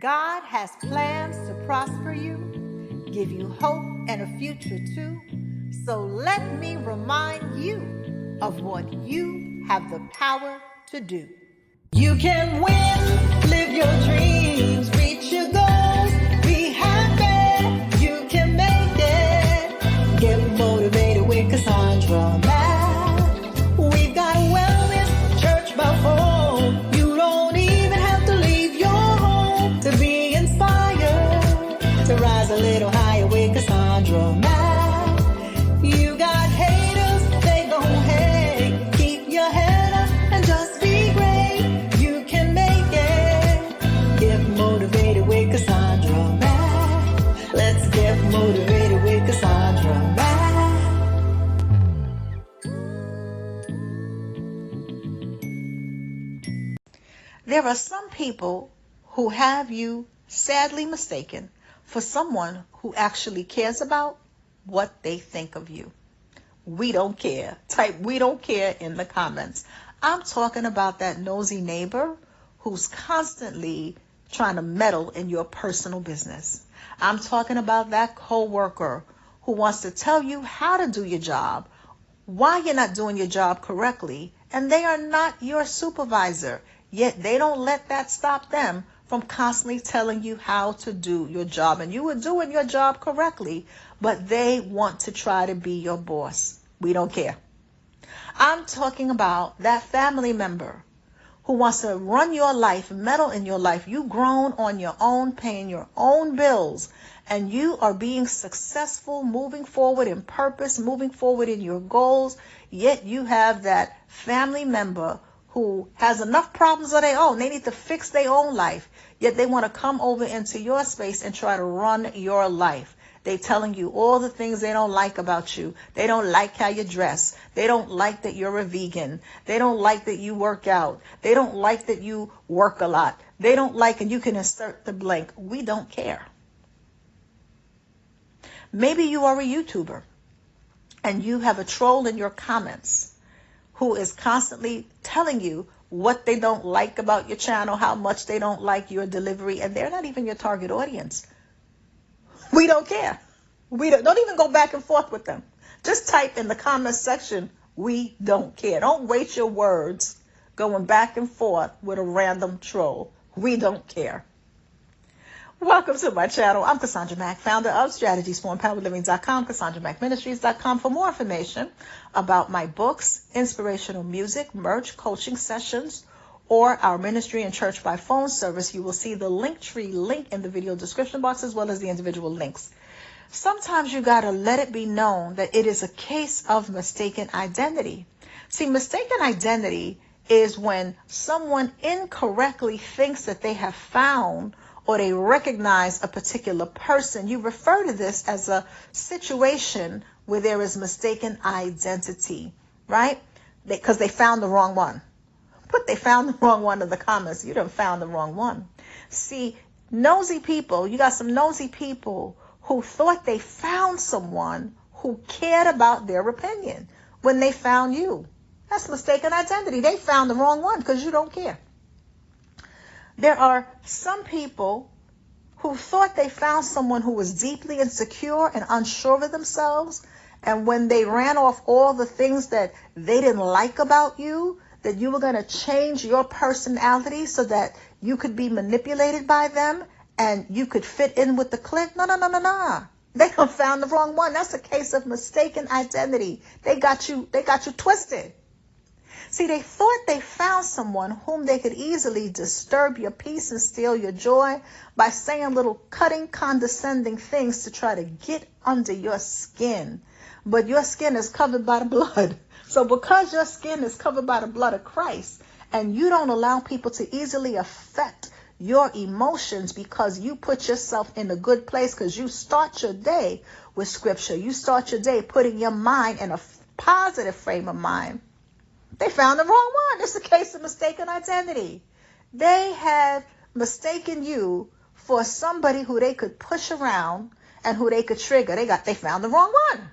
God has plans to prosper you, give you hope and a future too. So let me remind you of what you have the power to do. You can win, live your dreams, reach your goals, be happy, you can make it. Get motivated with Cassandra Mack. We've got wellness, church by phone. You don't even have to leave your home to be inspired, to rise a little higher with Cassandra Mack. You got haters, they gon' hate. Keep your head up and just be great. You can make it. Get motivated with Cassandra Mack. Let's get motivated with Cassandra Mack. There are some people who have you sadly mistaken for someone who actually cares about what they think of you. We don't care. Type "we don't care" in the comments. I'm talking about that nosy neighbor who's constantly trying to meddle in your personal business. I'm talking about that coworker who wants to tell you how to do your job, why you're not doing your job correctly, and they are not your supervisor. Yet they don't let that stop them from constantly telling you how to do your job. And you were doing your job correctly, but they want to try to be your boss. We don't care. I'm talking about that family member who wants to run your life, meddle in your life. You've grown on your own, paying your own bills, and you are being successful, moving forward in purpose, moving forward in your goals. Yet you have that family member who has enough problems of their own. They need to fix their own life. Yet they want to come over into your space and try to run your life. They telling you all the things they don't like about you. They don't like how you dress. They don't like that you're a vegan. They don't like that you work out. They don't like that you work a lot. They don't like, and you can insert the blank. We don't care. Maybe you are a YouTuber and you have a troll in your comments who is constantly telling you what they don't like about your channel, how much they don't like your delivery, and they're not even your target audience. We don't care. We don't even go back and forth with them. Just type in the comment section, "we don't care." Don't waste your words going back and forth with a random troll. We don't care. Welcome to my channel. I'm Cassandra Mack, founder of StrategiesForEmpoweredLiving.com, CassandраMackMinistries.com. For more information about my books, inspirational music, merch, coaching sessions, or our ministry and church by phone service, you will see the Linktree link in the video description box as well as the individual links. Sometimes you got to let it be known that it is a case of mistaken identity. See, mistaken identity is when someone incorrectly thinks that they have found or they recognize a particular person. You refer to this as a situation where there is mistaken identity, right? Because they found the wrong one. Put "they found the wrong one" in the comments. You done found the wrong one. See, nosy people, you got some nosy people who thought they found someone who cared about their opinion when they found you. That's mistaken identity. They found the wrong one because you don't care. There are some people who thought they found someone who was deeply insecure and unsure of themselves. And when they ran off all the things that they didn't like about you, that you were going to change your personality so that you could be manipulated by them and you could fit in with the clique. No. They done found the wrong one. That's a case of mistaken identity. They got you twisted. See, they thought they found someone whom they could easily disturb your peace and steal your joy by saying little cutting, condescending things to try to get under your skin. But your skin is covered by the blood. So because your skin is covered by the blood of Christ and you don't allow people to easily affect your emotions because you put yourself in a good place, because you start your day with scripture. You start your day putting your mind in a positive frame of mind. They found the wrong one. It's a case of mistaken identity. They have mistaken you for somebody who they could push around and who they could trigger. They found the wrong one.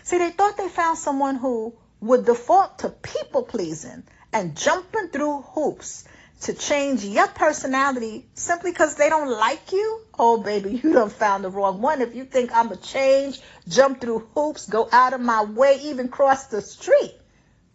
See, they thought they found someone who would default to people pleasing and jumping through hoops to change your personality simply because they don't like you, oh baby, you done found the wrong one. If you think I'm a change, jump through hoops, go out of my way, even cross the street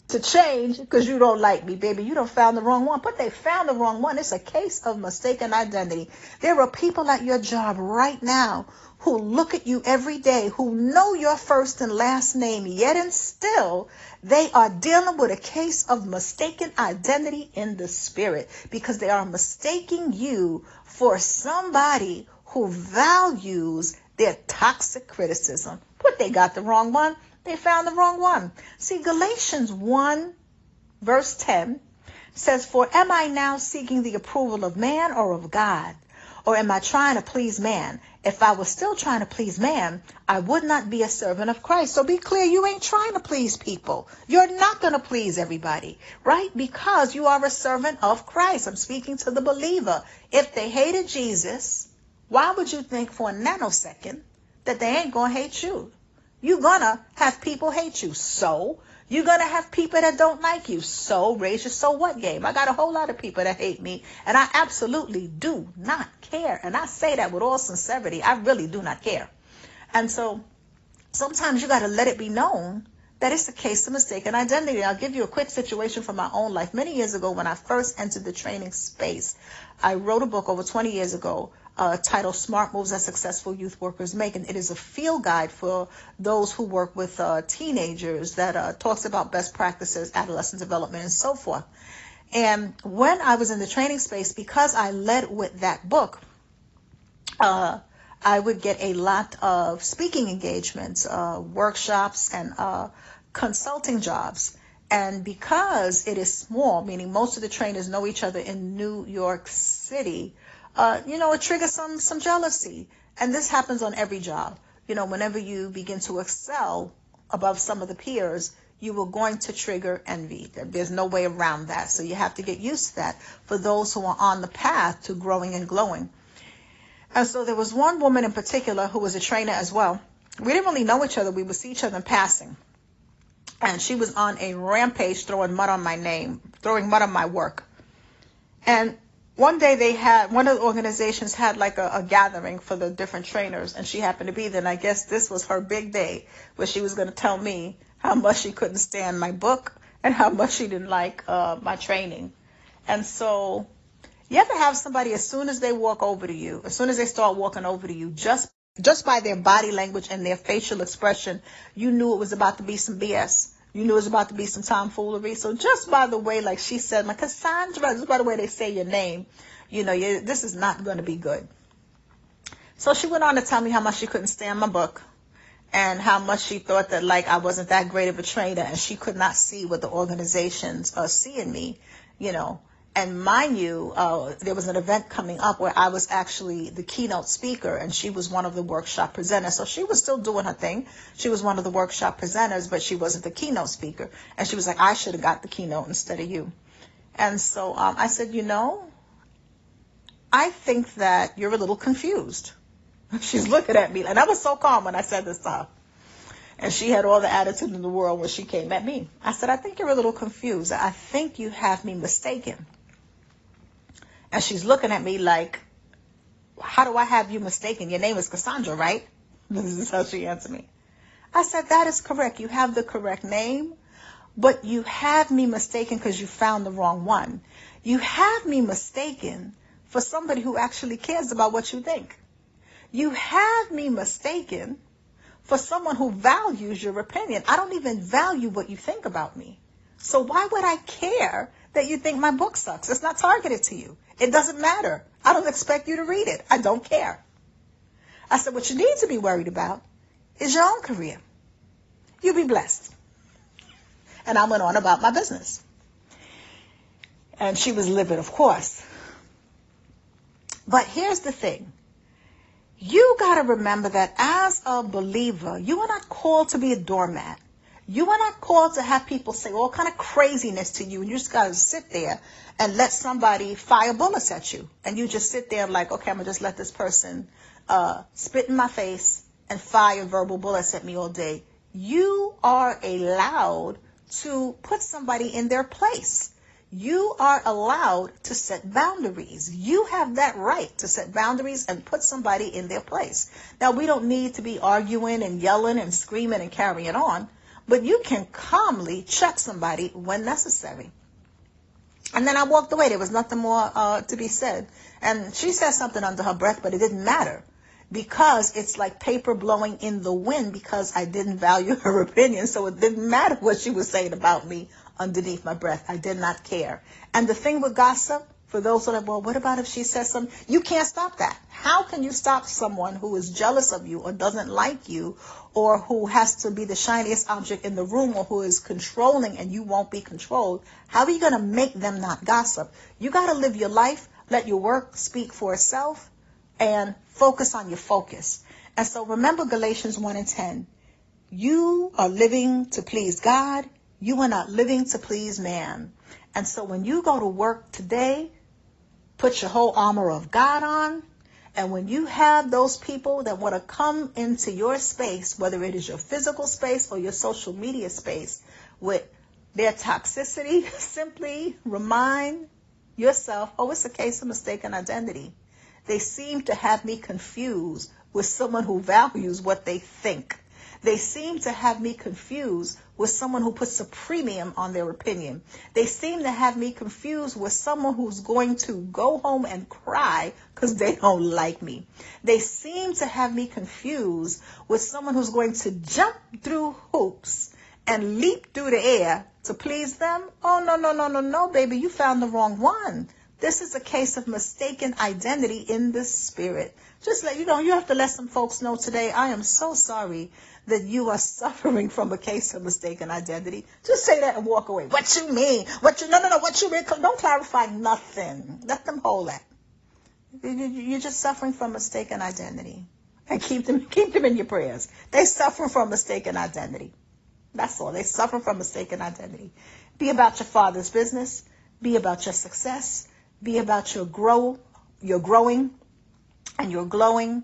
to change because you don't like me, baby, you done found the wrong one. But they found the wrong one. It's a case of mistaken identity. There are people at your job right now who look at you every day, who know your first and last name, yet and still they are dealing with a case of mistaken identity in the spirit, because they are mistaking you for somebody who values their toxic criticism. But they got the wrong one. They found the wrong one. See, Galatians 1 verse 10 says, for am I now seeking the approval of man or of God? Or am I trying to please man? If I was still trying to please man, I would not be a servant of Christ. So be clear, you ain't trying to please people. You're not going to please everybody, right? Because you are a servant of Christ. I'm speaking to the believer. If they hated Jesus, why would you think for a nanosecond that they ain't going to hate you? You're going to have people hate you. So you're going to have people that don't like you. So raise your so what game. I got a whole lot of people that hate me, and I absolutely do not care. And I say that with all sincerity. I really do not care. And so sometimes you got to let it be known that it's a case of mistaken identity. I'll give you a quick situation from my own life. Many years ago, when I first entered the training space, I wrote a book over 20 years ago titled Smart Moves That Successful Youth Workers Make. And it is a field guide for those who work with teenagers that talks about best practices, adolescent development, and so forth. And when I was in the training space, because I led with that book, I would get a lot of speaking engagements, workshops, and consulting jobs. And because it is small, meaning most of the trainers know each other in New York City, it triggers some jealousy. And this happens on every job. Whenever you begin to excel above some of the peers, you are going to trigger envy. There's no way around that. So you have to get used to that for those who are on the path to growing and glowing. And so there was one woman in particular who was a trainer as well. We didn't really know each other. We would see each other in passing. And she was on a rampage throwing mud on my name, throwing mud on my work. And one day one of the organizations had like a gathering for the different trainers, and she happened to be there. And I guess this was her big day where she was going to tell me how much she couldn't stand my book and how much she didn't like my training. And so you have to have somebody, as soon as they walk over to you, as soon as they start walking over to you, just by their body language and their facial expression, you knew it was about to be some BS. You knew it was about to be some tomfoolery. So just by the way, like she said, my Cassandra, just by the way they say your name, this is not going to be good. So she went on to tell me how much she couldn't stand my book and how much she thought that I wasn't that great of a trainer, and she could not see what the organizations see in me, And mind you, there was an event coming up where I was actually the keynote speaker, and she was one of the workshop presenters. So she was still doing her thing. She was one of the workshop presenters, but she wasn't the keynote speaker. And she was like, I should have got the keynote instead of you. And so I said, I think that you're a little confused. She's looking at me, and I was so calm when I said this to her. And she had all the attitude in the world when she came at me. I said, I think you're a little confused. I think you have me mistaken. And she's looking at me like, how do I have you mistaken? Your name is Cassandra, right? This is how she answered me. I said, that is correct. You have the correct name, but you have me mistaken because you found the wrong one. You have me mistaken for somebody who actually cares about what you think. You have me mistaken for someone who values your opinion. I don't even value what you think about me. So why would I care that you think my book sucks? It's not targeted to you. It doesn't matter. I don't expect you to read it. I don't care. I said, what you need to be worried about is your own career. You'll be blessed. And I went on about my business. And she was livid, of course. But here's the thing. You got to remember that as a believer, you are not called to be a doormat. You are not called to have people say all kind of craziness to you, and you just got to sit there and let somebody fire bullets at you. And you just sit there like, okay, I'm going to just let this person spit in my face and fire verbal bullets at me all day. You are allowed to put somebody in their place. You are allowed to set boundaries. You have that right to set boundaries and put somebody in their place. Now, we don't need to be arguing and yelling and screaming and carrying on, but you can calmly check somebody when necessary. And then I walked away. There was nothing more to be said. And she said something under her breath, but it didn't matter, because it's like paper blowing in the wind, because I didn't value her opinion. So it didn't matter what she was saying about me underneath my breath. I did not care. And the thing with gossip, for those who are like, well, what about if she says something? You can't stop that. How can you stop someone who is jealous of you or doesn't like you, or who has to be the shiniest object in the room, or who is controlling and you won't be controlled? How are you going to make them not gossip? You got to live your life, let your work speak for itself, and focus on your focus. And so remember Galatians 1:10. You are living to please God. You are not living to please man. And so when you go to work today, put your whole armor of God on. And when you have those people that want to come into your space, whether it is your physical space or your social media space, with their toxicity, simply remind yourself, oh, it's a case of mistaken identity. They seem to have me confused with someone who values what they think. They seem to have me confused with someone who puts a premium on their opinion. They seem to have me confused with someone who's going to go home and cry because they don't like me. They seem to have me confused with someone who's going to jump through hoops and leap through the air to please them. Oh, no, baby, you found the wrong one. This is a case of mistaken identity in the spirit. Just let you know, you have to let some folks know today, I am so sorry that you are suffering from a case of mistaken identity. Just say that and walk away. What you mean? What you mean? Don't clarify nothing. Let them hold that. You're just suffering from mistaken identity. And keep them in your prayers. They suffer from mistaken identity. That's all. They suffer from mistaken identity. Be about your Father's business. Be about your success. Be about your growing and your glowing.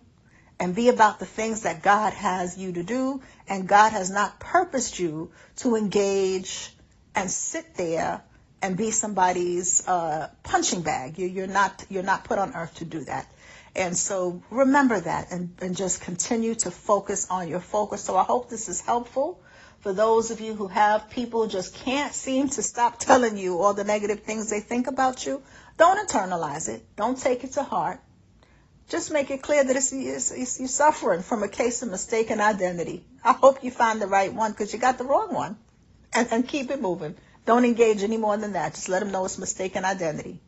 And be about the things that God has you to do. And God has not purposed you to engage and sit there and be somebody's punching bag. You're not put on earth to do that. And so remember that, and just continue to focus on your focus. So I hope this is helpful for those of you who have people who just can't seem to stop telling you all the negative things they think about you. Don't internalize it. Don't take it to heart. Just make it clear that you're suffering from a case of mistaken identity. I hope you find the right one, because you got the wrong one. And keep it moving. Don't engage any more than that. Just let them know it's mistaken identity.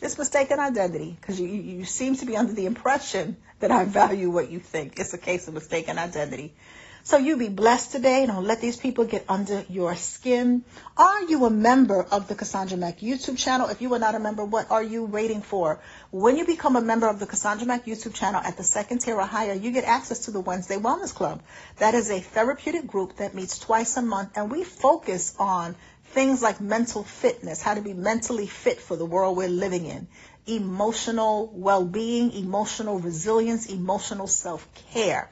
It's mistaken identity, because you seem to be under the impression that I value what you think. It's a case of mistaken identity. So you be blessed today. Don't let these people get under your skin. Are you a member of the Cassandra Mack YouTube channel? If you are not a member, what are you waiting for? When you become a member of the Cassandra Mack YouTube channel at the 2nd tier or higher, you get access to the Wednesday Wellness Club. That is a therapeutic group that meets twice a month, and we focus on things like mental fitness, how to be mentally fit for the world we're living in, emotional well-being, emotional resilience, emotional self-care.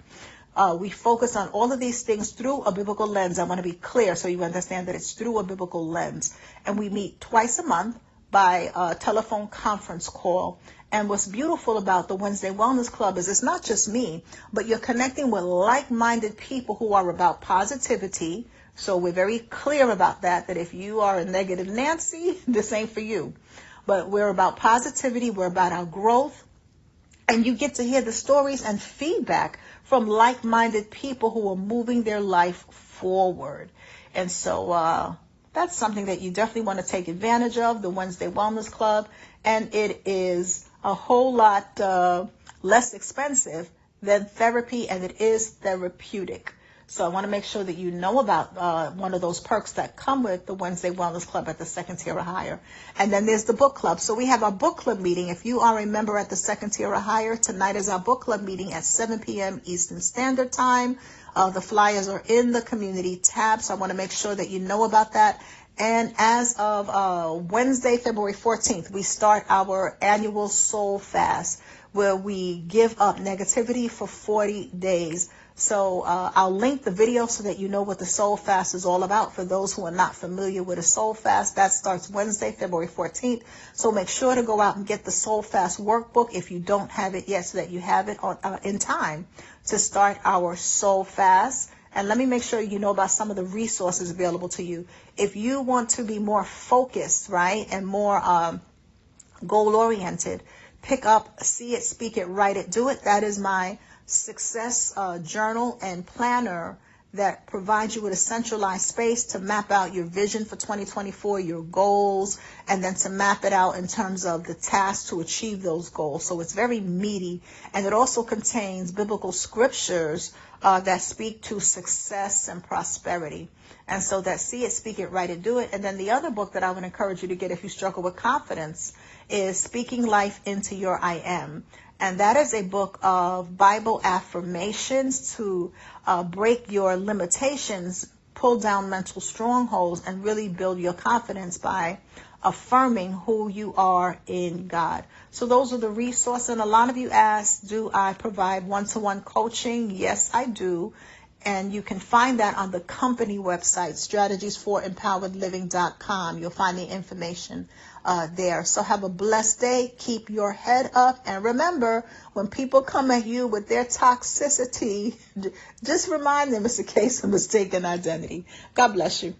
We focus on all of these things through a biblical lens. I want to be clear so you understand that it's through a biblical lens. And we meet twice a month by a telephone conference call. And what's beautiful about the Wednesday Wellness Club is it's not just me, but you're connecting with like-minded people who are about positivity. So we're very clear about that if you are a negative Nancy, this ain't for you. But we're about positivity. We're about our growth. And you get to hear the stories and feedback from like-minded people who are moving their life forward. And so that's something that you definitely want to take advantage of, the Wednesday Wellness Club. And it is a whole lot less expensive than therapy, and it is therapeutic. So I want to make sure that you know about one of those perks that come with the Wednesday Wellness Club at the 2nd tier or higher. And then there's the book club. So we have our book club meeting. If you are a member at the 2nd tier or higher, tonight is our book club meeting at 7 p.m. Eastern Standard Time. The flyers are in the community tab, so I want to make sure that you know about that. And as of Wednesday, February 14th, we start our annual Soul Fast, where we give up negativity for 40 days. So I'll link the video so that you know what the Soul Fast is all about. For those who are not familiar with a Soul Fast, that starts Wednesday, February 14th. So make sure to go out and get the Soul Fast workbook if you don't have it yet, so that you have it in time to start our Soul Fast. And let me make sure you know about some of the resources available to you. If you want to be more focused, right, and more goal-oriented, pick up See It, Speak It, Write It, Do It. That is my success journal and planner that provides you with a centralized space to map out your vision for 2024, your goals, and then to map it out in terms of the tasks to achieve those goals. So it's very meaty, and it also contains biblical scriptures that speak to success and prosperity. And so that See It, Speak It, Write It, Do It. And then the other book that I would encourage you to get if you struggle with confidence is Speaking Life into Your I Am. And that is a book of Bible affirmations to break your limitations, pull down mental strongholds, and really build your confidence by affirming who you are in God. So those are the resources. And a lot of you asked, do I provide one-to-one coaching? Yes, I do. And you can find that on the company website, strategiesforempoweredliving.com. You'll find the information there. So have a blessed day. Keep your head up. And remember, when people come at you with their toxicity, just remind them it's a case of mistaken identity. God bless you.